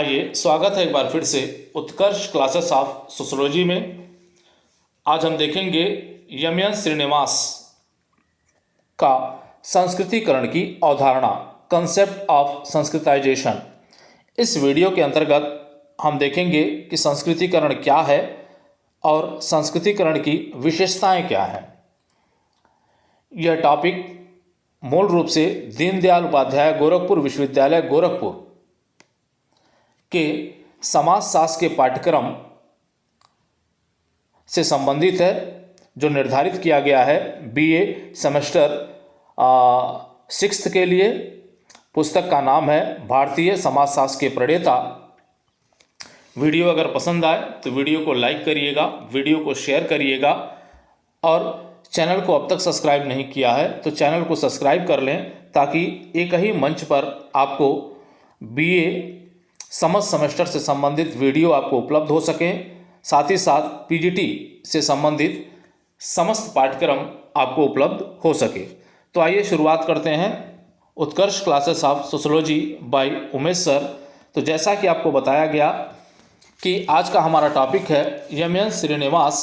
आइए, स्वागत है एक बार फिर से उत्कर्ष क्लासेस ऑफ सोशियोलॉजी में। आज हम देखेंगे एम श्रीनिवास का संस्कृतिकरण की अवधारणा, कंसेप्ट ऑफ संस्कृताइजेशन। इस वीडियो के अंतर्गत हम देखेंगे कि संस्कृतिकरण क्या है और संस्कृतिकरण की विशेषताएं क्या हैं। यह टॉपिक मूल रूप से दीनदयाल उपाध्याय गोरखपुर विश्वविद्यालय गोरखपुर के समाजशास्त्र के पाठ्यक्रम से संबंधित है, जो निर्धारित किया गया है बीए सेमेस्टर 6 के लिए। पुस्तक का नाम है भारतीय समाजशास्त्र के प्रणेता। वीडियो अगर पसंद आए तो वीडियो को लाइक करिएगा, वीडियो को शेयर करिएगा और चैनल को अब तक सब्सक्राइब नहीं किया है तो चैनल को सब्सक्राइब कर लें, ताकि एक ही मंच पर आपको बीए समस्त सेमेस्टर से संबंधित वीडियो आपको उपलब्ध हो सकें। साथ ही साथ पीजीटी से संबंधित समस्त पाठ्यक्रम आपको उपलब्ध हो सके। तो आइए शुरुआत करते हैं Utkarsh classes of sociology by Umesh sir. तो जैसा कि आपको बताया गया कि आज का हमारा टॉपिक है एम श्रीनिवास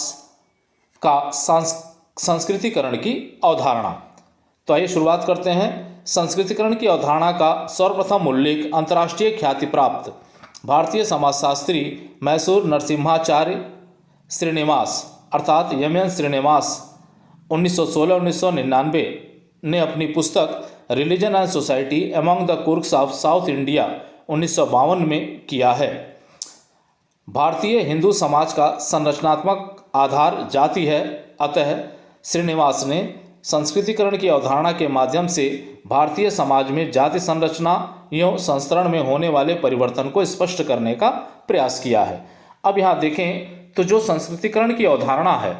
का संस्कृतिकरण की अवधारणा। तो आइए शुरुआत करते हैं। संस्कृतिकरण की अवधारणा का सर्वप्रथम उल्लेख अंतर्राष्ट्रीय ख्याति प्राप्त भारतीय समाजशास्त्री मैसूर नरसिम्हाचार्य श्रीनिवास अर्थात एम श्रीनिवास 1916-1999 ने अपनी पुस्तक religion and society among the Coorgs of South India 1952 में किया है। भारतीय हिंदू समाज का संरचनात्मक आधार जाति है, अतः श्रीनिवास ने संस्कृतिकरण की अवधारणा के माध्यम से भारतीय समाज में जाति संरचना एवं संस्करण में होने वाले परिवर्तन को स्पष्ट करने का प्रयास किया है। अब यहाँ देखें तो जो संस्कृतिकरण की अवधारणा है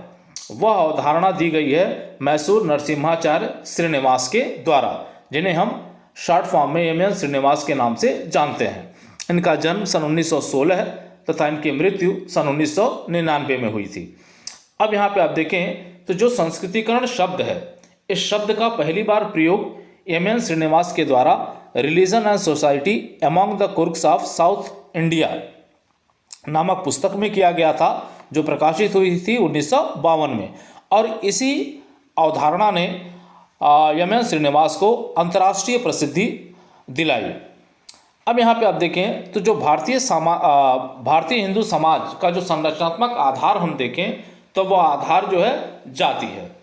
वह अवधारणा दी गई है मैसूर नरसिम्हाचार्य श्रीनिवास के द्वारा, जिन्हें हम शॉर्ट फॉर्म में एम श्रीनिवास के नाम से जानते हैं। इनका जन्म सन 1916 तथा इनकी मृत्यु सन 1999 में हुई थी। अब यहाँ पे आप देखें तो जो संस्कृतिकरण शब्द है, इस शब्द का पहली बार प्रयोग एम श्रीनिवास के द्वारा religion and society among the Coorgs of South India नामक पुस्तक में किया गया था, जो प्रकाशित हुई थी 1952 में। और इसी अवधारणा ने एम श्रीनिवास को अंतर्राष्ट्रीय प्रसिद्धि दिलाई। अब यहाँ पे आप देखें तो जो भारतीय हिंदू समाज का जो संरचनात्मक आधार हम देखें तो वह आधार जो है जाति है।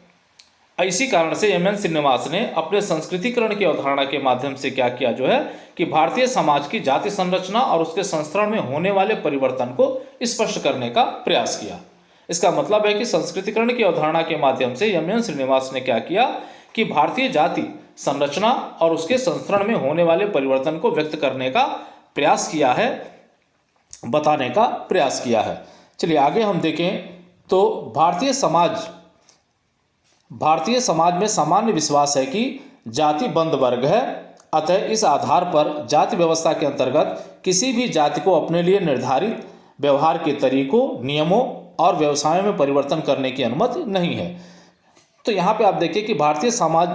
इसी कारण से एम श्रीनिवास ने अपने संस्कृतिकरण की अवधारणा के माध्यम से क्या किया जो है कि भारतीय समाज की जाति संरचना और उसके संस्करण में होने वाले परिवर्तन को स्पष्ट करने का प्रयास किया। इसका मतलब है कि संस्कृतिकरण की अवधारणा के माध्यम से एम श्रीनिवास ने क्या किया कि भारतीय जाति संरचना और उसके संस्करण में होने वाले परिवर्तन को व्यक्त करने का प्रयास किया है, बताने का प्रयास किया है। चलिए आगे हम देखें तो भारतीय समाज में सामान्य विश्वास है कि जाति बंद वर्ग है, अतः इस आधार पर जाति व्यवस्था के अंतर्गत किसी भी जाति को अपने लिए निर्धारित व्यवहार के तरीकों, नियमों और व्यवसायों में परिवर्तन करने की अनुमति नहीं है। तो यहाँ पे आप देखिए कि भारतीय समाज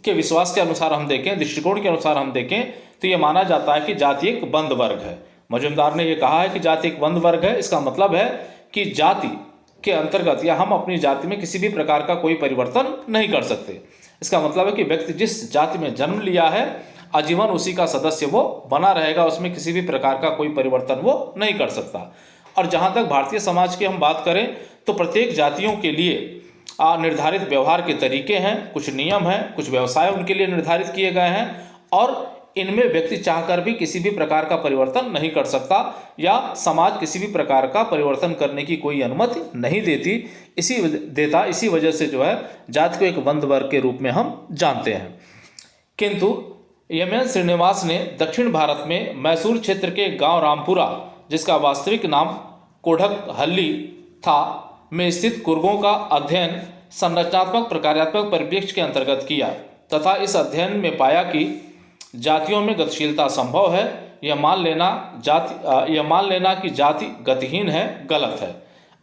के विश्वास के अनुसार हम देखें, दृष्टिकोण के अनुसार हम देखें तो ये माना जाता है कि जाति एक बंद वर्ग है। मजुमदार ने यह कहा है कि जाति एक बंद वर्ग है। इसका मतलब है कि जाति के अंतर्गत या हम अपनी जाति में किसी भी प्रकार का कोई परिवर्तन नहीं कर सकते। इसका मतलब है कि व्यक्ति जिस जाति में जन्म लिया है आजीवन उसी का सदस्य वो बना रहेगा, उसमें किसी भी प्रकार का कोई परिवर्तन वो नहीं कर सकता। और जहाँ तक भारतीय समाज की हम बात करें तो प्रत्येक जातियों के लिए निर्धारित व्यवहार के तरीके हैं, कुछ नियम हैं, कुछ व्यवसाय उनके लिए निर्धारित किए गए हैं और इनमें व्यक्ति चाहकर भी किसी भी प्रकार का परिवर्तन नहीं कर सकता या समाज किसी भी प्रकार का परिवर्तन करने की कोई अनुमति नहीं इसी वजह से जो है जाति को एक बंद वर्ग के रूप में हम जानते हैं। किंतु एम श्रीनिवास ने दक्षिण भारत में मैसूर क्षेत्र के गांव रामपुरा, जिसका वास्तविक नाम कोढ़कहल्ली था, में स्थित कुर्गों का अध्ययन संरचनात्मक प्रकार्यात्मक परिप्रेक्ष्य के अंतर्गत किया तथा इस अध्ययन में पाया कि जातियों में गतिशीलता संभव है। यह मान लेना कि जाति गतिहीन है गलत है।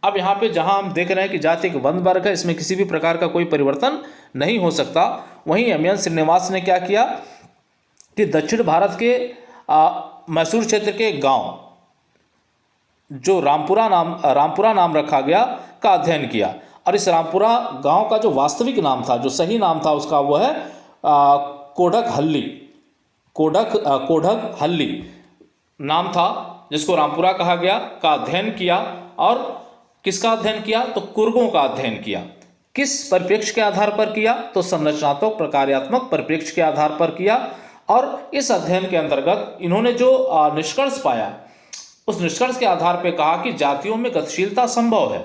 अब यहाँ पे जहाँ हम देख रहे हैं कि जाति एक बंद वर्ग है, इसमें किसी भी प्रकार का कोई परिवर्तन नहीं हो सकता, वहीं एम श्रीनिवास ने क्या किया कि दक्षिण भारत के मैसूर क्षेत्र के गांव जो रामपुरा नाम रखा गया का अध्ययन किया। और इस रामपुरा गांव का जो वास्तविक नाम था, जो सही नाम था उसका, वो है कोडक हल्ली नाम था, जिसको रामपुरा कहा गया, का अध्ययन किया। और किसका अध्ययन किया? तो कुर्गों का अध्ययन किया। किस परिप्रेक्ष्य के आधार पर किया? तो संरचनात्मक प्रकार्यात्मक परिप्रेक्ष्य के आधार पर किया। और इस अध्ययन के अंतर्गत इन्होंने जो निष्कर्ष पाया, उस निष्कर्ष के आधार पर कहा कि जातियों में गतिशीलता संभव है,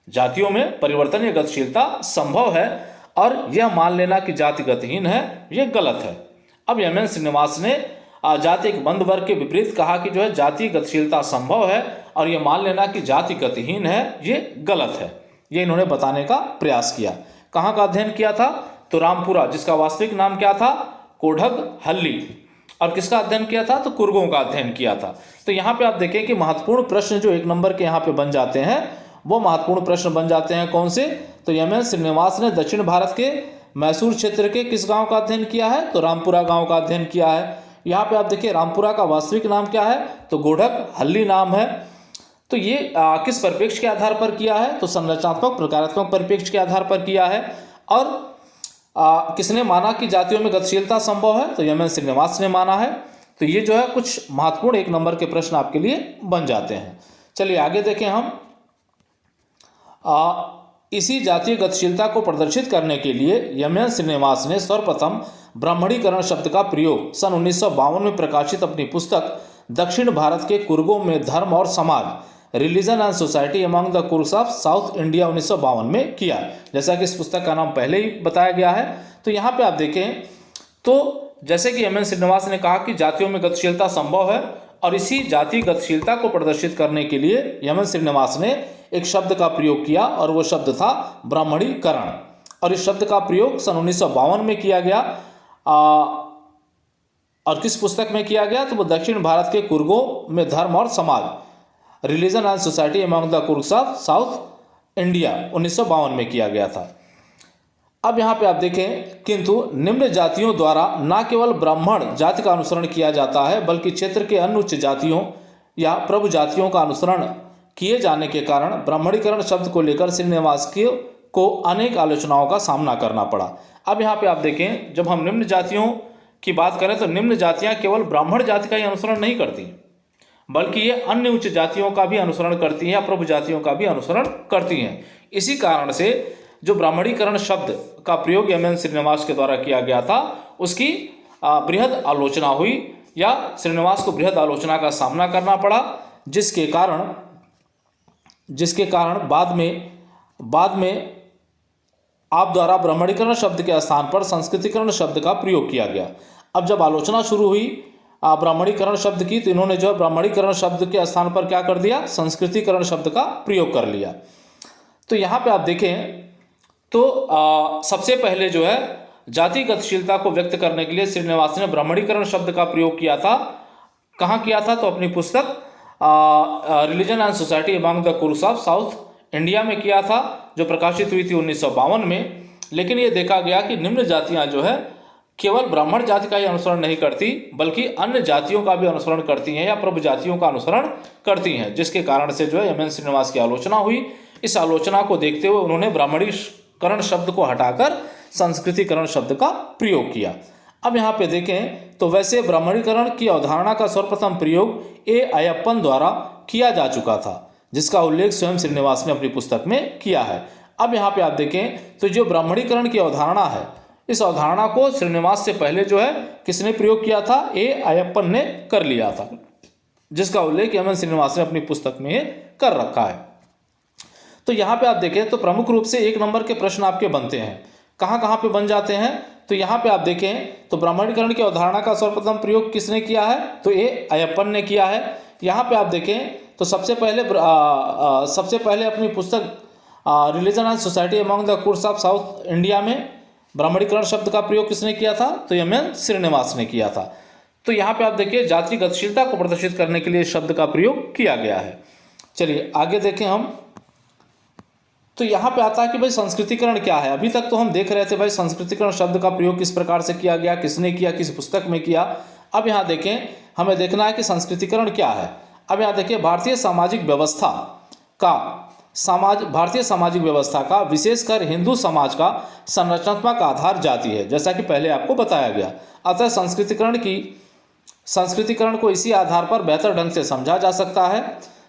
जातियों में परिवर्तन या गतिशीलता संभव है, और यह मान लेना कि जाति गतिहीन है, यह गलत है। अब एम.एन. श्रीनिवास ने जाति एक बंद वर्ग के विपरीत कहा कि जो है जाति गतिशीलता संभव है, और यह मान लेना कि जाति गतिहीन है, ये गलत है। ये इन्होंने बताने का प्रयास किया। कहाँ का अध्ययन किया था? तो रामपुरा, जिसका वास्तविक नाम क्या था? कोडक हल्ली। और किसका अध्ययन किया था? तो कुर्गों का अध्ययन किया था। तो यहाँ पे आप देखें कि महत्वपूर्ण प्रश्न जो 1 नंबर के यहाँ पे बन जाते हैं, वो महत्वपूर्ण प्रश्न बन जाते हैं कौन से? तो एम.एन. श्रीनिवास ने दक्षिण भारत के मैसूर क्षेत्र के किस गांव का अध्ययन किया है? तो रामपुरा गांव का अध्ययन किया है। यहाँ पे आप देखिए रामपुरा का वास्तविक नाम क्या है? तो कोडक हल्ली नाम है। तो ये किस परिप्रेक्ष्य के आधार पर किया है? तो संरचनात्मक प्रकारात्मक परिप्रेक्ष्य के आधार पर किया है। और किसने माना कि जातियों में गतिशीलता संभव है? तो एम.एन. श्रीनिवास ने माना है। तो ये जो है कुछ महत्वपूर्ण 1 नंबर के प्रश्न आपके लिए बन जाते हैं। चलिए आगे देखें हम। इसी जातीय गतिशीलता को प्रदर्शित करने के लिए एम.एन. श्रीनिवास ने सर्वप्रथम ब्राह्मणीकरण शब्द का प्रयोग सन 1952 में प्रकाशित अपनी पुस्तक दक्षिण भारत के कुर्गों में धर्म और समाज, religion and society among the Coorgs of South India 1952 में किया। जैसा कि इस पुस्तक का नाम पहले ही बताया गया है। तो यहाँ पे आप देखें तो जैसे कि एम.एन. श्रीनिवास ने कहा कि जातियों में गतिशीलता संभव है, और इसी जातीय गतिशीलता को प्रदर्शित करने के लिए एम.एन. श्रीनिवास ने एक शब्द का प्रयोग किया, और वो शब्द था ब्राह्मणीकरण। और इस शब्द का प्रयोग सन 1952 में किया गया। और किस पुस्तक में किया गया? तो वो दक्षिण भारत के कुर्गों में धर्म और समाज, religion and society among the Coorgs of South India 1952 में किया गया था। अब यहाँ पे आप देखें, किंतु निम्न जातियों द्वारा न केवल ब्राह्मण जाति का अनुसरण किया जाता है, बल्कि क्षेत्र के अन्य उच्च जातियों या प्रभु जातियों का अनुसरण किए जाने के कारण ब्राह्मणीकरण शब्द को लेकर श्रीनिवास को अनेक आलोचनाओं का सामना करना पड़ा। अब यहाँ पे आप देखें, जब हम निम्न जातियों की बात करें तो निम्न जातियाँ केवल ब्राह्मण जाति का ही अनुसरण नहीं करती, बल्कि ये अन्य उच्च जातियों का भी अनुसरण करती हैं या प्रभु जातियों का भी अनुसरण करती हैं। इसी कारण से जो ब्राह्मणीकरण शब्द का प्रयोग एम.एन. श्रीनिवास के द्वारा किया गया था, उसकी बृहद आलोचना हुई, या श्रीनिवास को बृहद आलोचना का सामना करना पड़ा, जिसके कारण बाद में आप द्वारा ब्राह्मणीकरण शब्द के स्थान पर संस्कृतिकरण शब्द का प्रयोग किया गया। अब जब आलोचना शुरू हुई ब्राह्मणीकरण शब्द की, तो इन्होंने जो है ब्राह्मणीकरण शब्द के स्थान पर क्या कर दिया? संस्कृतिकरण शब्द का प्रयोग कर लिया। तो यहाँ पे आप देखें तो सबसे पहले जो है जाति गतिशीलता को व्यक्त करने के लिए श्रीनिवास ने ब्राह्मणीकरण शब्द का प्रयोग किया था। कहाँ किया था? तो अपनी पुस्तक religion and society among the Coorgs of South India में किया था, जो प्रकाशित हुई थी 1952 में। लेकिन ये देखा गया कि निम्न जातियाँ जो है केवल ब्राह्मण जाति का ही अनुसरण नहीं करती, बल्कि अन्य जातियों का भी अनुसरण करती हैं या प्रभु जातियों का अनुसरण करती हैं, जिसके कारण से जो है एम.एन. श्रीनिवास की आलोचना हुई। इस आलोचना को देखते हुए उन्होंने ब्राह्मणीकरण शब्द को हटाकर संस्कृतिकरण शब्द का प्रयोग किया। अब यहाँ पे देखें तो वैसे ब्राह्मणीकरण की अवधारणा का सर्वप्रथम प्रयोग ए अयप्पन द्वारा किया जा चुका था, जिसका उल्लेख स्वयं श्रीनिवास ने अपनी पुस्तक में किया है। अब यहाँ पे आप देखें तो जो ब्राह्मणीकरण की अवधारणा है, इस अवधारणा को श्रीनिवास से पहले जो है किसने प्रयोग किया था? ए अयप्पन ने कर लिया था, जिसका उल्लेख एम.एन. श्रीनिवास ने अपनी पुस्तक में कर रखा है। तो यहाँ पे आप देखें तो प्रमुख रूप से 1 नंबर के प्रश्न आपके बनते हैं। कहाँ कहाँ पे बन जाते हैं? तो यहाँ पे आप देखें तो ब्राह्मणीकरण की अवधारणा का सर्वप्रथम प्रयोग किसने किया है? तो ए अयप्पन ने किया है। यहाँ पे आप देखें तो सबसे पहले अपनी पुस्तक religion and society among the Coorgs of South India में ब्राह्मणीकरण शब्द का प्रयोग किसने किया था? तो एम.एन. श्रीनिवास ने किया था। तो यहाँ पे आप देखिए जाति गतिशीलता को प्रदर्शित करने के लिए शब्द का प्रयोग किया गया है। चलिए आगे देखें हम। तो यहाँ पे आता है कि भाई संस्कृतिकरण क्या है। अभी तक तो हम देख रहे थे भाई संस्कृतिकरण शब्द का प्रयोग किस प्रकार से किया गया, किसने किया, किस पुस्तक में किया। अब यहाँ देखें हमें देखना है कि संस्कृतिकरण क्या है। अब यहाँ देखिए, भारतीय सामाजिक व्यवस्था का विशेषकर हिंदू समाज का संरचनात्मक आधार जाति है, जैसा कि पहले आपको बताया गया। अतः संस्कृतिकरण को इसी आधार पर बेहतर ढंग से समझा जा सकता है।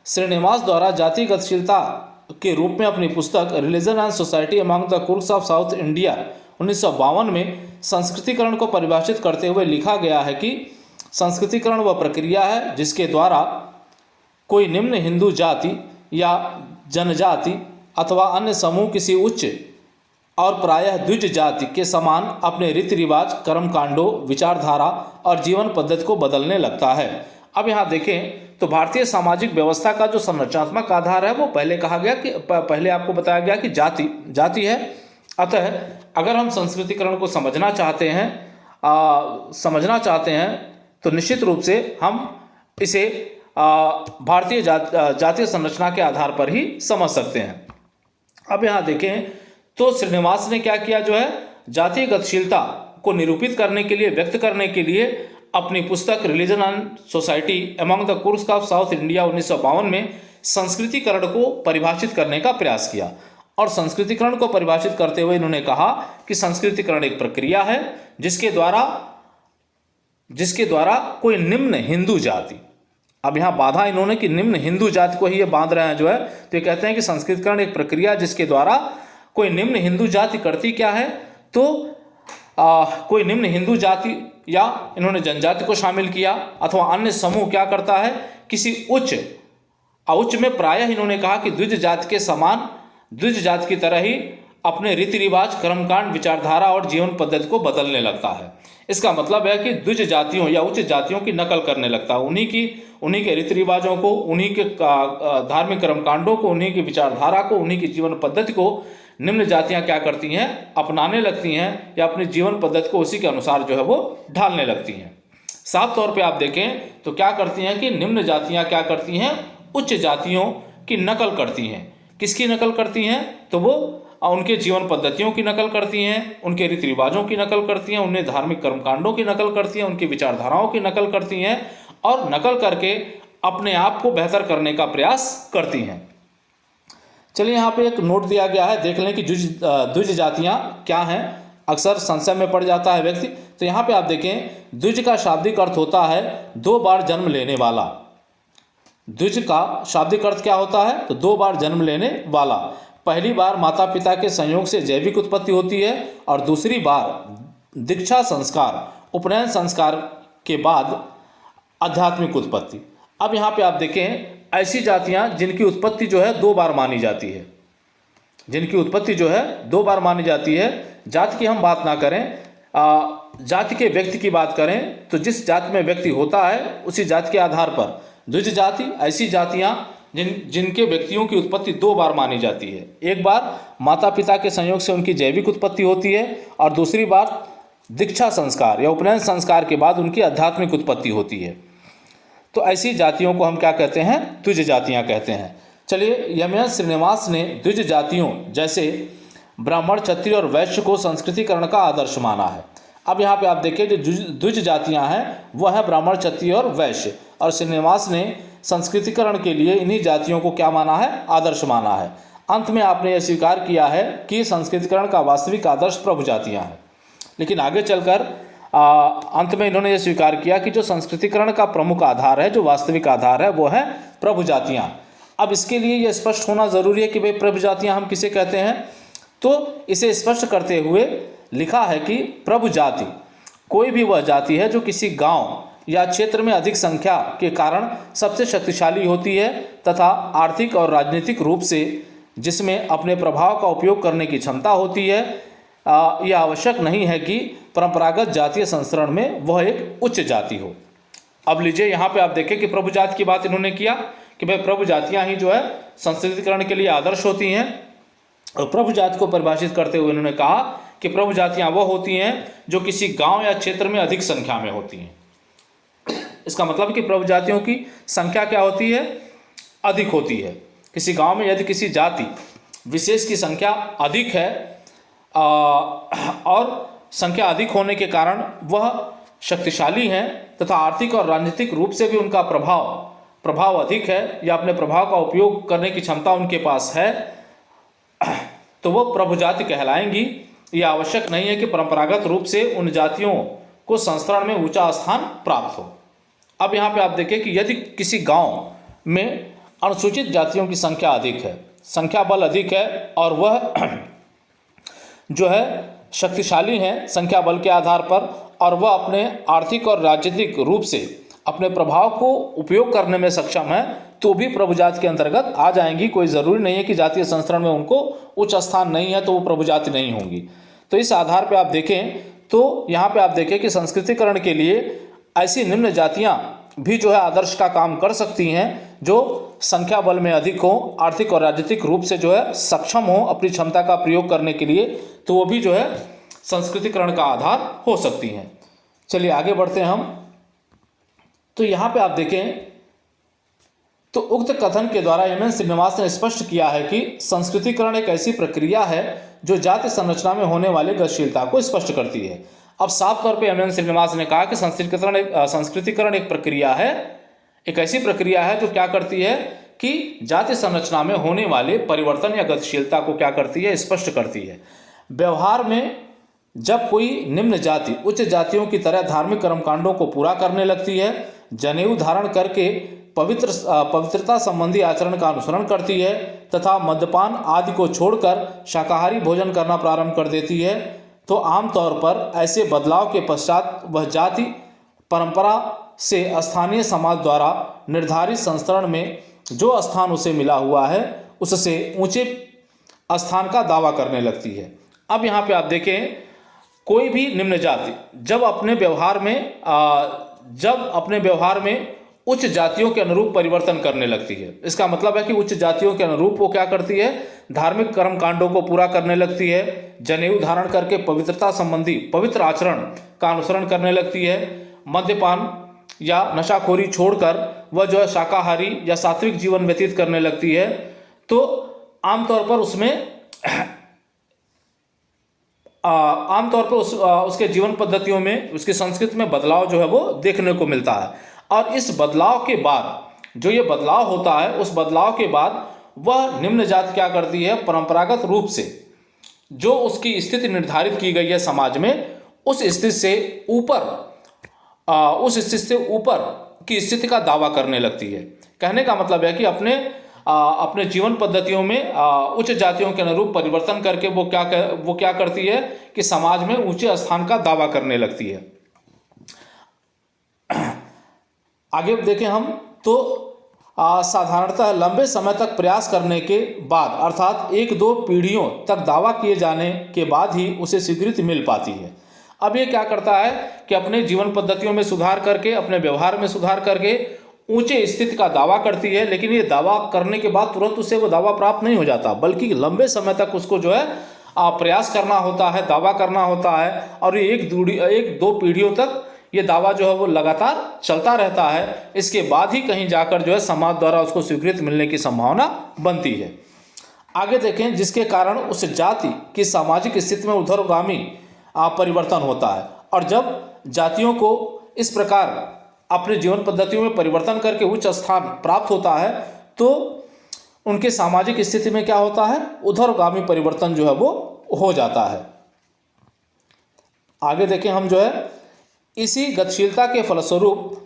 श्रीनिवास द्वारा जाति गतिशीलता के रूप में अपनी पुस्तक religion and society among the Coorgs of South India 1952 में संस्कृतिकरण को परिभाषित करते हुए लिखा गया है कि संस्कृतिकरण वह प्रक्रिया है जिसके द्वारा कोई निम्न हिंदू जाति या जनजाति अथवा अन्य समूह किसी उच्च और प्रायः द्विज जाति के समान अपने रीति रिवाज, कर्मकांडों, विचारधारा और जीवन पद्धति को बदलने लगता है। अब यहाँ देखें तो भारतीय सामाजिक व्यवस्था का जो संरचनात्मक आधार है वो पहले आपको बताया गया कि जाति है। अतः अगर हम संस्कृतिकरण को समझना चाहते हैं तो निश्चित रूप से हम इसे भारतीय जातीय संरचना के आधार पर ही समझ सकते हैं। अब यहाँ देखें तो श्रीनिवास ने क्या किया, जो है जातीय गतिशीलता को निरूपित करने के लिए, व्यक्त करने के लिए अपनी पुस्तक religion and society among the Coorgs of South India 1952 में संस्कृतिकरण को परिभाषित करने का प्रयास किया। और संस्कृतिकरण को परिभाषित करते हुए इन्होंने कहा कि संस्कृतिकरण एक प्रक्रिया है जिसके द्वारा कोई निम्न हिंदू जाति, अब यहाँ बाधा इन्होंने कि निम्न हिंदू जाति को ही ये बांध रहे हैं जो है, तो ये कहते हैं कि संस्कृतिकरण एक प्रक्रिया जिसके द्वारा कोई निम्न हिंदू जाति करती क्या है, तो कोई निम्न हिंदू जाति या इन्होंने जनजाति को शामिल किया अथवा अन्य समूह क्या करता है, किसी उच्च में प्रायः इन्होंने कहा कि द्विज जाति के समान, द्विज जाति की तरह ही अपने रीति रिवाज, कर्मकांड, विचारधारा और जीवन पद्धति को बदलने लगता है। इसका मतलब है कि द्विज जातियों या उच्च जातियों की नकल करने लगता है, उन्हीं के रीति रिवाजों को, उन्हीं के धार्मिक कर्मकांडों को, उन्हीं की विचारधारा को, उन्हीं की जीवन पद्धति को निम्न जातियां क्या करती हैं, अपनाने लगती हैं या अपनी जीवन पद्धति को उसी के अनुसार जो है वो ढालने लगती हैं। साफ तौर पे आप देखें तो क्या करती हैं कि निम्न जातियां क्या करती हैं, उच्च जातियों की नकल करती हैं। किसकी नकल करती हैं, तो वो उनके जीवन पद्धतियों की नकल करती हैं, उनके रीति रिवाजों की नकल करती हैं, उन्हें धार्मिक कर्मकांडों की नकल करती हैं, उनकी विचारधाराओं की नकल करती हैं और नकल करके अपने आप को बेहतर करने का प्रयास करती हैं। चलिए यहाँ पे एक नोट दिया गया है, देख लें कि द्विज जातियाँ क्या हैं, अक्सर संशय में पड़ जाता है व्यक्ति। तो यहाँ पे आप देखें, द्विज का शाब्दिक अर्थ होता है 2 बार जन्म लेने वाला। द्विज का शाब्दिक अर्थ क्या होता है, तो 2 बार जन्म लेने वाला। पहली बार माता पिता के संयोग से जैविक उत्पत्ति होती है और दूसरी बार दीक्षा संस्कार, उपनयन संस्कार के बाद आध्यात्मिक उत्पत्ति। अब यहाँ पे आप देखें, ऐसी जातियाँ जिनकी उत्पत्ति जो है 2 बार मानी जाती है, जिनकी उत्पत्ति जो है 2 बार मानी जाती है। जाति की हम बात ना करें, जाति के व्यक्ति की बात करें, तो जिस जाति में व्यक्ति होता है उसी जाति के आधार पर द्विज जाति, ऐसी जातियाँ जिनके व्यक्तियों की उत्पत्ति 2 बार मानी जाती है। एक बार माता पिता के संयोग से उनकी जैविक उत्पत्ति होती है और दूसरी बार दीक्षा संस्कार या उपनयन संस्कार के बाद उनकी आध्यात्मिक उत्पत्ति होती है। तो ऐसी जातियों को हम क्या कहते हैं, द्विज जातियाँ कहते हैं। चलिए, एम.एस. श्रीनिवास ने द्विज जातियों जैसे ब्राह्मण, क्षत्रिय और वैश्य को संस्कृतिकरण का आदर्श माना है। अब यहाँ पे आप देखिए, जो द्विज जातियाँ हैं वह है ब्राह्मण, क्षत्रिय और वैश्य, और श्रीनिवास ने संस्कृतिकरण के लिए इन्हीं जातियों को क्या माना है, आदर्श माना है। अंत में आपने यह स्वीकार किया है कि संस्कृतिकरण का वास्तविक आदर्श प्रभु जातियाँ हैं, लेकिन आगे चलकर अंत में इन्होंने ये स्वीकार किया कि जो संस्कृतिकरण का प्रमुख आधार है, जो वास्तविक आधार है, वो है प्रभु जातियाँ। अब इसके लिए ये स्पष्ट होना ज़रूरी है कि भाई प्रभु जातियाँ हम किसे कहते हैं। तो इसे स्पष्ट करते हुए लिखा है कि प्रभु जाति कोई भी वह जाति है जो किसी गांव या क्षेत्र में अधिक संख्या के कारण सबसे शक्तिशाली होती है तथा आर्थिक और राजनीतिक रूप से जिसमें अपने प्रभाव का उपयोग करने की क्षमता होती है। यह आवश्यक नहीं है कि परंपरागत जातीय संस्करण में वह एक उच्च जाति हो। अब लीजिए, यहाँ पे आप देखें कि प्रभु जाति की बात इन्होंने किया कि भाई प्रभु जातियाँ ही जो है संस्कृतिकरण के लिए आदर्श होती हैं, और प्रभु जाति को परिभाषित करते हुए इन्होंने कहा कि प्रभु जातियाँ वो होती हैं जो किसी गांव या क्षेत्र में अधिक संख्या में होती हैं। इसका मतलब कि प्रभु जातियों की संख्या क्या होती है, अधिक होती है। किसी गांव में यदि किसी जाति विशेष की संख्या अधिक है और संख्या अधिक होने के कारण वह शक्तिशाली हैं, तथा आर्थिक और राजनीतिक रूप से भी उनका प्रभाव अधिक है या अपने प्रभाव का उपयोग करने की क्षमता उनके पास है, तो वो प्रभु जाति कहलाएंगी। यह आवश्यक नहीं है कि परंपरागत रूप से उन जातियों को संस्करण में ऊंचा स्थान प्राप्त हो। अब यहाँ पे आप देखें कि यदि किसी गांव में अनुसूचित जातियों की संख्या अधिक है, संख्या बल अधिक है और वह जो है शक्तिशाली हैं संख्या बल के आधार पर, और वह अपने आर्थिक और राजनीतिक रूप से अपने प्रभाव को उपयोग करने में सक्षम है, तो भी प्रभु जाति के अंतर्गत आ जाएंगी। कोई ज़रूरी नहीं है कि जातीय संस्करण में उनको उच्च स्थान नहीं है तो वो प्रभु जाति नहीं होंगी। तो इस आधार पर आप देखें तो यहाँ पे आप देखें कि संस्कृतिकरण के लिए ऐसी निम्न जातियाँ भी जो है आदर्श का काम कर सकती हैं, जो संख्या बल में अधिक हो, आर्थिक और राजनीतिक रूप से जो है सक्षम हो अपनी क्षमता का प्रयोग करने के लिए, तो वो भी जो है संस्कृतिकरण का आधार हो सकती हैं। चलिए आगे बढ़ते हैं हम। तो यहाँ पे आप देखें तो उक्त कथन के द्वारा एम एन श्रीनिवास ने स्पष्ट किया है कि संस्कृतिकरण एक ऐसी प्रक्रिया है जो जाति संरचना में होने वाली गतिशीलता को स्पष्ट करती है। अब साफ तौर पे एम एन श्रीनिवास ने कहा कि संस्कृतिकरण एक प्रक्रिया है, एक ऐसी प्रक्रिया है जो क्या करती है कि जाति संरचना में होने वाले परिवर्तन या गतिशीलता को क्या करती है, स्पष्ट करती है। व्यवहार में जब कोई निम्न जाति उच्च जातियों की तरह धार्मिक कर्मकांडों को पूरा करने लगती है, जनेऊ धारण करके पवित्रता संबंधी आचरण का अनुसरण करती है तथा मद्यपान आदि को छोड़कर शाकाहारी भोजन करना प्रारंभ कर देती है, तो आमतौर पर ऐसे बदलाव के पश्चात वह जाति परंपरा से स्थानीय समाज द्वारा निर्धारित संस्करण में जो स्थान उसे मिला हुआ है उससे ऊंचे स्थान का दावा करने लगती है। अब यहाँ पे आप देखें कोई भी निम्न जाति जब अपने व्यवहार में उच्च जातियों के अनुरूप परिवर्तन करने लगती है, इसका मतलब है कि उच्च जातियों के अनुरूप वो क्या करती है, धार्मिक कर्म कांडों को पूरा करने लगती है, जनेऊ धारण करके पवित्रता संबंधी पवित्र आचरण का अनुसरण करने लगती है, मद्यपान या नशाखोरी छोड़कर वह जो है शाकाहारी या सात्विक जीवन व्यतीत करने लगती है, तो आमतौर पर उसके जीवन पद्धतियों में, उसकी संस्कृति में बदलाव जो है वो देखने को मिलता है। और इस बदलाव के बाद जो ये बदलाव होता है, उस बदलाव के बाद वह निम्न जाति क्या करती है, परंपरागत रूप से जो उसकी स्थिति निर्धारित की गई है समाज में, उस स्थिति से ऊपर की स्थिति का दावा करने लगती है। कहने का मतलब है कि अपने जीवन पद्धतियों में उच्च जातियों के अनुरूप परिवर्तन करके वो क्या करती है कि समाज में ऊंचे स्थान का दावा करने लगती है। आगे देखें हम तो साधारणतः लंबे समय तक प्रयास करने के बाद अर्थात 1-2 पीढ़ियों तक दावा किए जाने के बाद ही उसे स्वीकृति मिल पाती है। अब ये क्या करता है कि अपने जीवन पद्धतियों में सुधार करके, अपने व्यवहार में सुधार करके ऊंचे स्थिति का दावा करती है, लेकिन ये दावा करने के बाद तुरंत उसे वो दावा प्राप्त नहीं हो जाता, बल्कि लंबे समय तक उसको जो है प्रयास करना होता है, दावा करना होता है, और ये 1-2 पीढ़ियों तक ये दावा जो है वो लगातार चलता रहता है। इसके बाद ही कहीं जाकर जो है समाज द्वारा उसको स्वीकृति मिलने की संभावना बनती है। आगे देखें, जिसके कारण उस जाति की सामाजिक स्थिति में ऊर्ध्वगामी परिवर्तन होता है, और जब जातियों को इस प्रकार अपने जीवन पद्धतियों में परिवर्तन करके उच्च स्थान प्राप्त होता है, तो उनके सामाजिक स्थिति में क्या होता है, ऊर्ध्वगामी परिवर्तन जो है वो हो जाता है। आगे देखें हम जो है इसी गतिशीलता के फलस्वरूप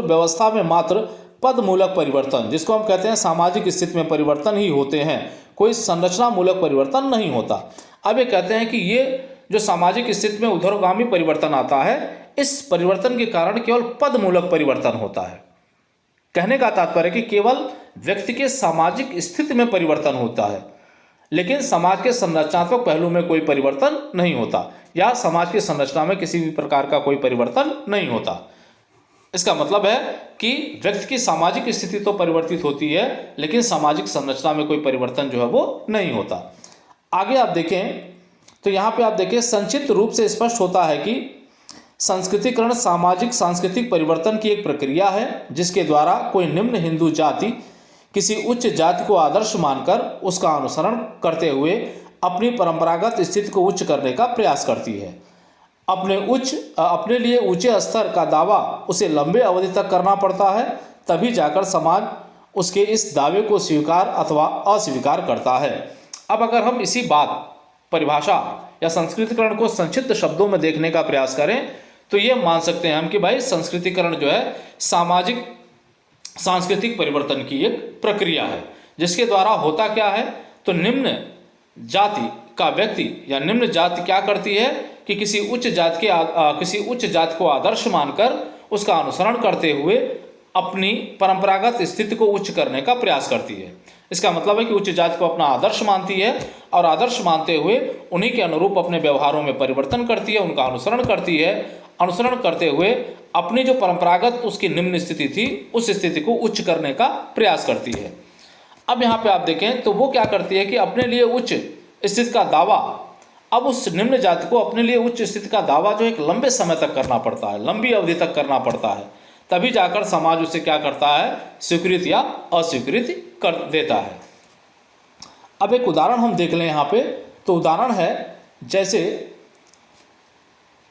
व्यवस्था में मात्र पदमूलक परिवर्तन, जिसको हम कहते हैं सामाजिक स्थिति में परिवर्तन ही होते हैं, कोई संरचना मूलक परिवर्तन नहीं होता। अब ये कहते हैं कि ये जो सामाजिक स्थिति में ऊर्ध्वगामी परिवर्तन आता है, इस परिवर्तन के कारण केवल पदमूलक परिवर्तन होता है। कहने का तात्पर्य है कि केवल व्यक्ति के सामाजिक स्थिति में परिवर्तन होता है, लेकिन समाज के संरचनात्मक पहलू में कोई परिवर्तन नहीं होता, या समाज की संरचना में किसी भी प्रकार का कोई परिवर्तन नहीं होता। इसका मतलब है कि व्यक्ति की सामाजिक स्थिति तो परिवर्तित होती है, लेकिन सामाजिक संरचना में कोई परिवर्तन जो है वो नहीं होता। आगे आप देखें तो यहाँ पे आप देखें संक्षिप्त रूप से स्पष्ट होता है कि संस्कृतिकरण सामाजिक सांस्कृतिक परिवर्तन की एक प्रक्रिया है, जिसके द्वारा कोई निम्न हिंदू जाति किसी उच्च जाति को आदर्श मानकर उसका अनुसरण करते हुए अपनी परंपरागत स्थिति को उच्च करने का प्रयास करती है। अपने लिए ऊंचे स्तर का दावा उसे लंबे अवधि तक करना पड़ता है, तभी जाकर समाज उसके इस दावे को स्वीकार अथवा अस्वीकार करता है। अब अगर हम इसी बात परिभाषा या संस्कृतिकरण को संक्षिप्त शब्दों में देखने का प्रयास करें तो ये मान सकते हैं हम कि भाई संस्कृतिकरण जो है सामाजिक सांस्कृतिक परिवर्तन की एक प्रक्रिया है, जिसके द्वारा होता क्या है तो निम्न जाति का व्यक्ति या निम्न जाति क्या करती है कि किसी उच्च जाति को आदर्श मानकर उसका अनुसरण करते हुए अपनी परंपरागत स्थिति को उच्च करने का प्रयास करती है। इसका मतलब है कि उच्च जाति को अपना आदर्श मानती है और आदर्श मानते हुए उन्हीं के अनुरूप अपने व्यवहारों में परिवर्तन करती है, उनका अनुसरण करती है। अनुसरण करते हुए अपनी जो परंपरागत उसकी निम्न स्थिति थी उस स्थिति को उच्च करने का प्रयास करती है। अब यहाँ पे आप देखें तो वो क्या करती है कि अपने लिए उच्च स्थिति का दावा, अब उस निम्न जाति को अपने लिए उच्च स्थिति का दावा जो एक लंबे समय तक करना पड़ता है, लंबी अवधि तक करना पड़ता है, तभी जाकर समाज उसे क्या करता है, स्वीकृति या अस्वीकृति कर देता है। अब एक उदाहरण हम देख लें यहाँ पे, तो उदाहरण है जैसे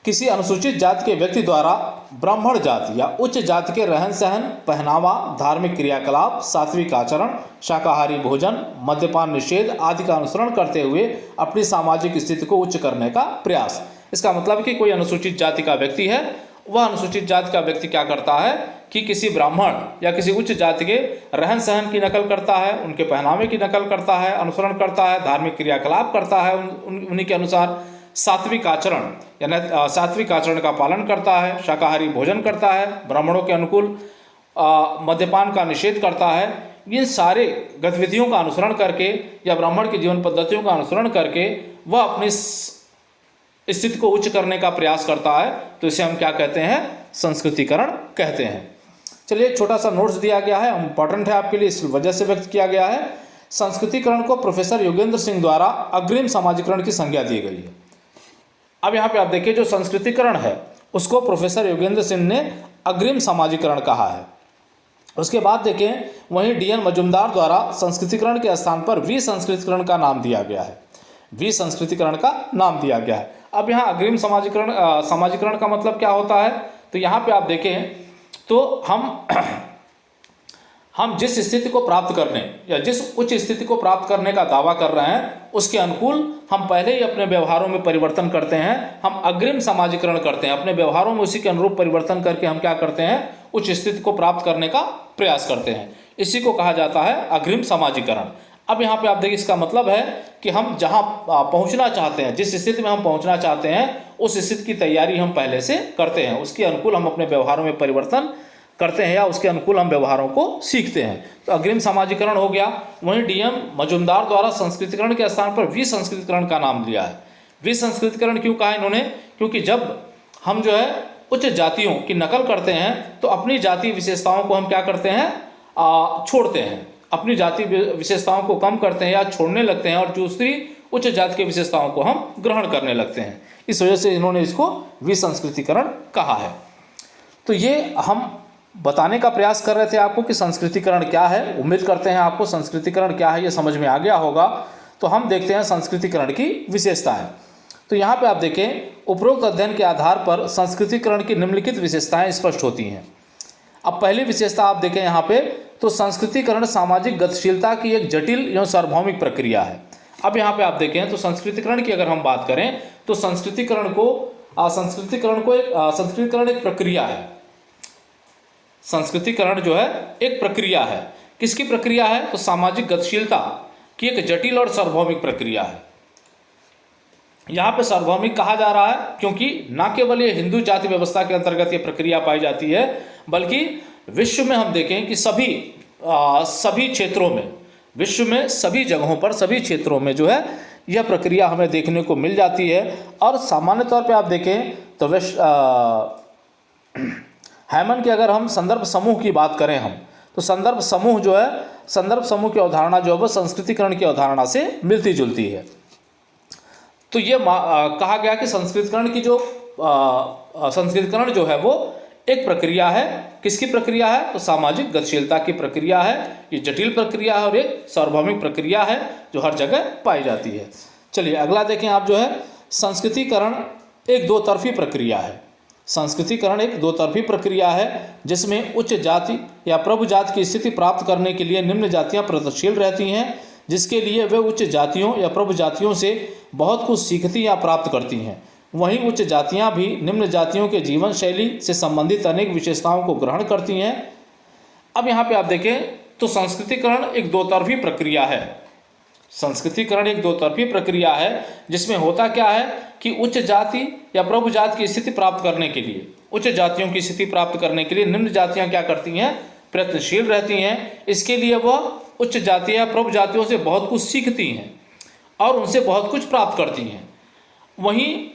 किसी अनुसूचित जाति के व्यक्ति द्वारा ब्राह्मण जाति या उच्च जाति के रहन सहन, पहनावा, धार्मिक क्रियाकलाप, सात्विक आचरण, शाकाहारी भोजन, मद्यपान निषेध आदि का अनुसरण करते हुए अपनी सामाजिक स्थिति को उच्च करने का प्रयास। इसका मतलब है कि कोई अनुसूचित जाति का व्यक्ति है, वह अनुसूचित जाति का व्यक्ति क्या करता है कि किसी ब्राह्मण या किसी उच्च जाति के रहन सहन की नकल करता है, उनके पहनावे की नकल करता है, अनुसरण करता है, धार्मिक क्रियाकलाप करता है, उन्हीं के अनुसार सात्विक आचरण यानी सात्विक आचरण का पालन करता है, शाकाहारी भोजन करता है, ब्राह्मणों के अनुकूल मद्यपान का निषेध करता है। इन सारे गतिविधियों का अनुसरण करके या ब्राह्मण की जीवन पद्धतियों का अनुसरण करके वह अपनी स्थिति को उच्च करने का प्रयास करता है, तो इसे हम क्या कहते हैं, संस्कृतिकरण कहते हैं। चलिए एक छोटा सा नोट्स दिया गया है, इंपॉर्टेंट है आपके लिए, इस वजह से व्यक्त किया गया है। संस्कृतिकरण को प्रोफेसर योगेंद्र सिंह द्वारा अग्रिम सामाजिकरण की संज्ञा दी गई है। अब यहाँ पे आप देखिए जो संस्कृतिकरण है उसको प्रोफेसर योगेंद्र सिंह ने अग्रिम सामाजिकरण कहा है। उसके बाद देखें वहीं डी.एन. मजुमदार द्वारा संस्कृतिकरण के स्थान पर विसंस्कृतिकरण का नाम दिया गया है, विसंस्कृतिकरण का नाम दिया गया है। अब यहाँ अग्रिम सामाजिकरण का मतलब क्या होता है, तो यहाँ पे आप देखें तो हम जिस स्थिति को प्राप्त करने या जिस उच्च स्थिति को प्राप्त करने का दावा कर रहे हैं उसके अनुकूल हम पहले ही अपने व्यवहारों में परिवर्तन करते हैं, हम अग्रिम सामाजिकरण करते हैं, अपने व्यवहारों में उसी के अनुरूप परिवर्तन करके हम क्या करते हैं, उच्च स्थिति को प्राप्त करने का प्रयास करते हैं। इसी को कहा जाता है अग्रिम सामाजिकरण। अब यहाँ पे आप देखिए इसका मतलब है कि हम जहाँ पहुँचना चाहते हैं, जिस स्थिति में हम पहुँचना चाहते हैं उस स्थिति की तैयारी हम पहले से करते हैं, उसके अनुकूल हम अपने व्यवहारों में परिवर्तन करते हैं या उसके अनुकूल हम व्यवहारों को सीखते हैं, तो अग्रिम सामाजिकरण हो गया। वहीं डी.एम. मजुमदार द्वारा संस्कृतिकरण के स्थान पर विसंस्कृतिकरण का नाम लिया है। विसंस्कृतिकरण क्यों कहा इन्होंने, क्योंकि जब हम जो है उच्च जातियों की नकल करते हैं तो अपनी जाति विशेषताओं को हम क्या करते हैं, छोड़ते हैं, अपनी जाति विशेषताओं को कम करते हैं या छोड़ने लगते हैं और दूसरी उच्च जाति की विशेषताओं को हम ग्रहण करने लगते हैं। इस वजह से इन्होंने इसको विसंस्कृतिकरण कहा है। तो ये हम बताने का प्रयास कर रहे थे आपको कि संस्कृतिकरण क्या है। उम्मीद करते हैं आपको संस्कृतिकरण क्या है ये समझ में आ गया होगा। तो हम देखते हैं संस्कृतिकरण की विशेषताएं। तो यहाँ पे आप देखें उपरोक्त अध्ययन के आधार पर संस्कृतिकरण की निम्नलिखित विशेषताएं स्पष्ट होती हैं। अब पहली विशेषता आप देखें यहाँ पे, तो संस्कृतिकरण सामाजिक गतिशीलता की एक जटिल एवं सार्वभौमिक प्रक्रिया है। अब यहाँ पे आप देखें तो संस्कृतिकरण की अगर हम बात करें तो संस्कृतिकरण एक प्रक्रिया है। संस्कृतिकरण जो है एक प्रक्रिया है। किसकी प्रक्रिया है, तो सामाजिक गतिशीलता की एक जटिल और सार्वभौमिक प्रक्रिया है। यहाँ पे सार्वभौमिक कहा जा रहा है क्योंकि न केवल ये हिंदू जाति व्यवस्था के अंतर्गत ये प्रक्रिया पाई जाती है, बल्कि विश्व में हम देखें कि सभी क्षेत्रों में, विश्व में सभी जगहों पर, सभी क्षेत्रों में जो है यह प्रक्रिया हमें देखने को मिल जाती है। और सामान्य तौर पे आप देखें तो हैमन की अगर हम संदर्भ समूह की बात करें हम, तो संदर्भ समूह जो है, संदर्भ समूह की अवधारणा जो है वो संस्कृतिकरण की अवधारणा से मिलती जुलती है। तो ये कहा गया कि संस्कृतिकरण जो है वो एक प्रक्रिया है। किसकी प्रक्रिया है, तो सामाजिक गतिशीलता की प्रक्रिया है। ये जटिल प्रक्रिया है और एक सार्वभौमिक प्रक्रिया है जो हर जगह पाई जाती है। चलिए अगला देखें आप, जो है संस्कृतिकरण एक दो तरफी प्रक्रिया है। संस्कृतिकरण एक दो तरफी प्रक्रिया है जिसमें उच्च जाति या प्रभु जाति की स्थिति प्राप्त करने के लिए निम्न जातियां प्रगतिशील रहती हैं, जिसके लिए वे उच्च जातियों या प्रभु जातियों से बहुत कुछ सीखती या प्राप्त करती हैं। वहीं उच्च जातियां भी निम्न जातियों के जीवन शैली से संबंधित अनेक विशेषताओं को ग्रहण करती हैं। अब यहाँ पे आप देखें तो संस्कृतिकरण एक दो तरफी प्रक्रिया है। संस्कृतिकरण एक दो तरफी प्रक्रिया है जिसमें होता क्या है कि उच्च जाति या प्रभु जाति की स्थिति प्राप्त करने के लिए, उच्च जातियों की स्थिति प्राप्त करने के लिए निम्न जातियां क्या करती हैं, प्रयत्नशील रहती हैं। इसके लिए वह उच्च जाति या प्रभु जातियों से बहुत कुछ सीखती हैं और उनसे बहुत कुछ प्राप्त करती हैं। वहीं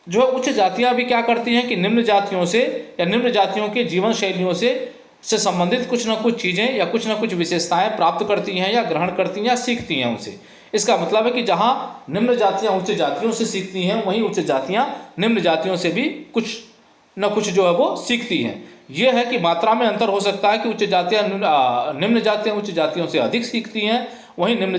जो उच्च जातियां भी क्या करती हैं कि निम्न जातियों से या निम्न जातियों के जीवन शैलियों से संबंधित कुछ ना कुछ चीज़ें या कुछ ना कुछ विशेषताएं प्राप्त करती हैं या ग्रहण करती हैं या सीखती हैं उनसे। इसका मतलब है कि जहां निम्न जातियां उच्च जातियों से सीखती हैं, वहीं उच्च जातियां निम्न जातियों से भी कुछ न कुछ जो है वो सीखती हैं। यह है कि मात्रा में अंतर हो सकता है कि उच्च जातियां निम्न जातियां उच्च जातियों से अधिक सीखती हैं, वहीं निम्न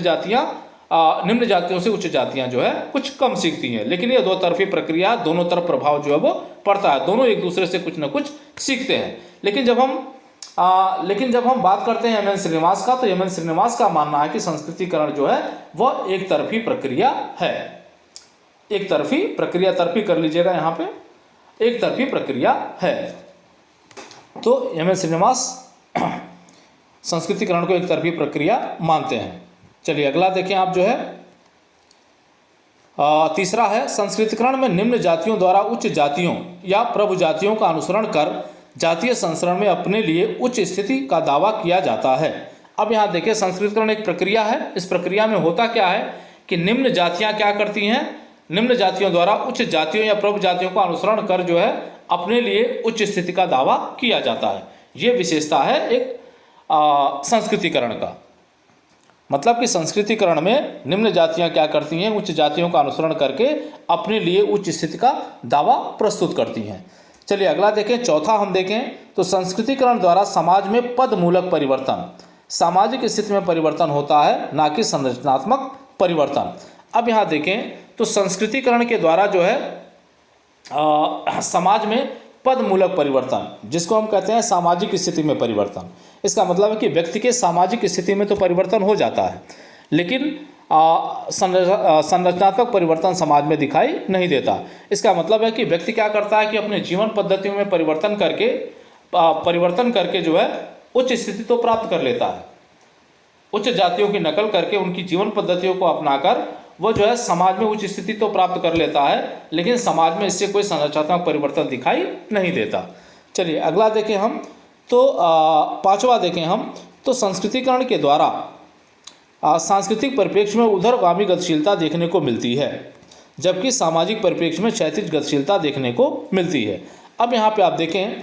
जातियों से उच्च जातियां जो है कुछ कम सीखती हैं। लेकिन यह दो तरफी प्रक्रिया, दोनों तरफ प्रभाव जो है वो पड़ता है, दोनों एक दूसरे से कुछ न कुछ सीखते हैं। लेकिन जब हम बात करते हैं एम.एन. श्रीनिवास का, तो एम.एन. श्रीनिवास का मानना है कि संस्कृतिकरण जो है वह एक तरफी प्रक्रिया है। एक तरफी प्रक्रिया, तरफी कर लीजिएगा यहाँ पे, एक तरफी प्रक्रिया है। तो एम.एन. श्रीनिवास संस्कृतिकरण को एक तरफी प्रक्रिया मानते हैं। चलिए अगला देखें आप, जो है तीसरा है संस्कृतिकरण में निम्न जातियों द्वारा उच्च जातियों या प्रभु जातियों का अनुसरण कर जातीय संस्करण में अपने लिए उच्च स्थिति का दावा किया जाता है। अब यहाँ देखिए संस्कृतिकरण एक प्रक्रिया है। इस प्रक्रिया में होता क्या है कि निम्न जातियाँ क्या करती हैं, निम्न जातियों द्वारा उच्च जातियों या प्रभु जातियों का अनुसरण कर जो है अपने लिए उच्च स्थिति का दावा किया जाता है। ये विशेषता है एक संस्कृतिकरण का। मतलब कि संस्कृतिकरण में निम्न जातियाँ क्या करती हैं, उच्च जातियों का अनुसरण करके अपने लिए उच्च स्थिति का दावा प्रस्तुत करती हैं। चलिए अगला देखें, चौथा हम देखें तो संस्कृतिकरण द्वारा समाज में पद मूलक परिवर्तन, सामाजिक स्थिति में परिवर्तन होता है, ना कि संरचनात्मक परिवर्तन। अब यहाँ देखें तो संस्कृतिकरण के द्वारा जो है समाज में पद मूलक परिवर्तन, जिसको हम कहते हैं सामाजिक स्थिति में परिवर्तन। इसका मतलब है कि व्यक्ति के सामाजिक स्थिति में तो परिवर्तन हो जाता है, लेकिन संरचनात्मक परिवर्तन समाज में दिखाई नहीं देता। इसका मतलब है कि व्यक्ति क्या करता है कि अपने जीवन पद्धतियों में परिवर्तन करके जो है उच्च स्थिति तो प्राप्त कर लेता है। उच्च जातियों की नकल करके उनकी जीवन पद्धतियों को अपनाकर वो जो है समाज में उच्च स्थिति तो प्राप्त कर लेता है, लेकिन समाज में इससे कोई संरचनात्मक परिवर्तन दिखाई नहीं देता। चलिए अगला देखें हम, तो पांचवा देखें हम, तो संस्कृतिकरण के द्वारा सांस्कृतिक परिप्रेक्ष्य में उधरगामी गतिशीलता देखने को मिलती है, जबकि सामाजिक परिप्रेक्ष्य में क्षैतिज गतिशीलता देखने को मिलती है। अब यहाँ पे आप देखें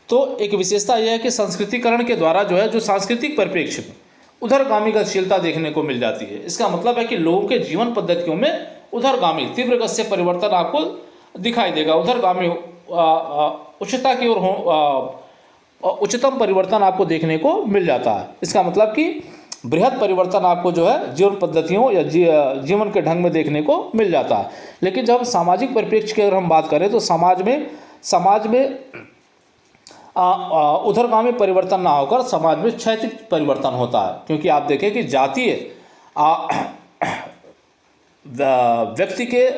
तो एक विशेषता यह है कि संस्कृतिकरण के द्वारा जो है जो सांस्कृतिक परिप्रेक्ष्य में उधरगामी गतिशीलता देखने को मिल जाती है। इसका मतलब है कि लोगों के जीवन पद्धतियों में उधरगामी तीव्र गति से परिवर्तन आपको दिखाई देगा, उधरगामी उच्चता की ओर उच्चतम परिवर्तन आपको देखने को मिल जाता है। इसका मतलब कि बृहद परिवर्तन आपको जो है जीवन पद्धतियों या जीवन के ढंग में देखने को मिल जाता है। लेकिन जब सामाजिक परिप्रेक्ष्य की अगर हम बात करें तो समाज में उधरगामी परिवर्तन ना होकर समाज में क्षैतिज परिवर्तन होता है, क्योंकि आप देखें कि जातीय व्यक्ति के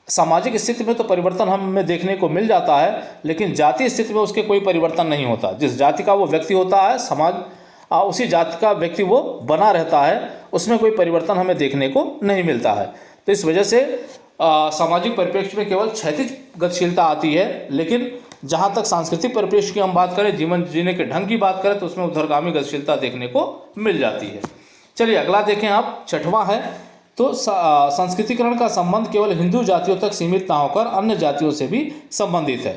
सामाजिक स्थिति में तो परिवर्तन हमें देखने को मिल जाता है, लेकिन जातीय स्थिति में उसके कोई परिवर्तन नहीं होता। जिस जाति का वो व्यक्ति होता है, समाज उसी जाति का व्यक्ति वो बना रहता है, उसमें कोई परिवर्तन हमें देखने को नहीं मिलता है। तो इस वजह से सामाजिक परिप्रेक्ष्य में केवल क्षैतिज गतिशीलता आती है, लेकिन जहाँ तक सांस्कृतिक परिप्रेक्ष्य की हम बात करें, जीवन जीने के ढंग की बात करें, तो उसमें उधरगामी गतिशीलता देखने को मिल जाती है। चलिए अगला देखें आप, छठवां है तो संस्कृतिकरण का संबंध केवल हिंदू जातियों तक सीमित ना होकर अन्य जातियों से भी संबंधित है।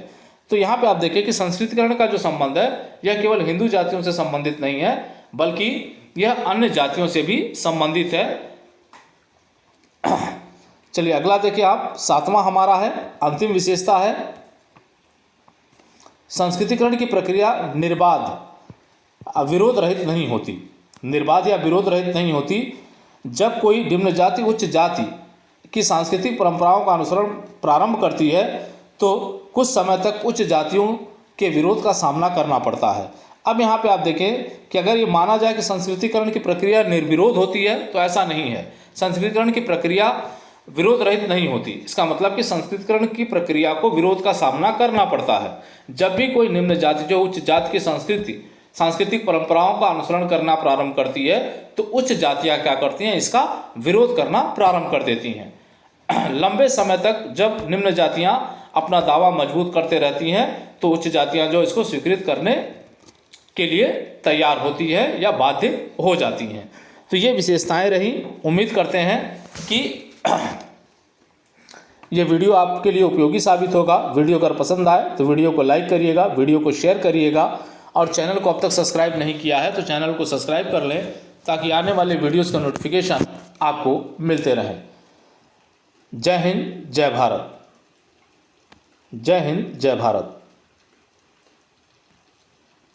तो यहाँ पे आप देखें कि संस्कृतिकरण का जो संबंध है यह केवल हिंदू जातियों से संबंधित नहीं है, बल्कि यह अन्य जातियों से भी संबंधित है। चलिए अगला देखिए आप, सातवां हमारा है, अंतिम विशेषता है, संस्कृतिकरण की प्रक्रिया निर्बाध विरोध रहित नहीं होती। निर्बाध या विरोध रहित नहीं होती। जब कोई निम्न जाति उच्च जाति की सांस्कृतिक परंपराओं का अनुसरण प्रारंभ करती है तो कुछ समय तक उच्च जातियों के विरोध का सामना करना पड़ता है। अब यहाँ पे आप देखें कि अगर ये माना जाए कि संस्कृतिकरण की प्रक्रिया निर्विरोध होती है तो ऐसा नहीं है। संस्कृतिकरण की प्रक्रिया विरोध रहित नहीं होती। इसका मतलब कि संस्कृतिकरण की प्रक्रिया को विरोध का सामना करना पड़ता है। जब भी कोई निम्न जाति जो उच्च जाति की सांस्कृतिक परंपराओं का अनुसरण करना प्रारंभ करती है तो उच्च जातियाँ क्या करती हैं, इसका विरोध करना प्रारंभ कर देती हैं। लंबे समय तक जब निम्न जातियाँ अपना दावा मजबूत करते रहती हैं तो उच्च जातियाँ जो इसको स्वीकृत करने के लिए तैयार होती है या बाध्य हो जाती हैं। तो ये विशेषताएं रही। उम्मीद करते हैं कि ये वीडियो आपके लिए उपयोगी साबित होगा। वीडियो अगर पसंद आए तो वीडियो को लाइक करिएगा, वीडियो को शेयर करिएगा और चैनल को अब तक सब्सक्राइब नहीं किया है तो चैनल को सब्सक्राइब कर लें ताकि आने वाले वीडियोस का नोटिफिकेशन आपको मिलते रहे। जय हिंद, जय भारत। जय हिंद, जय भारत।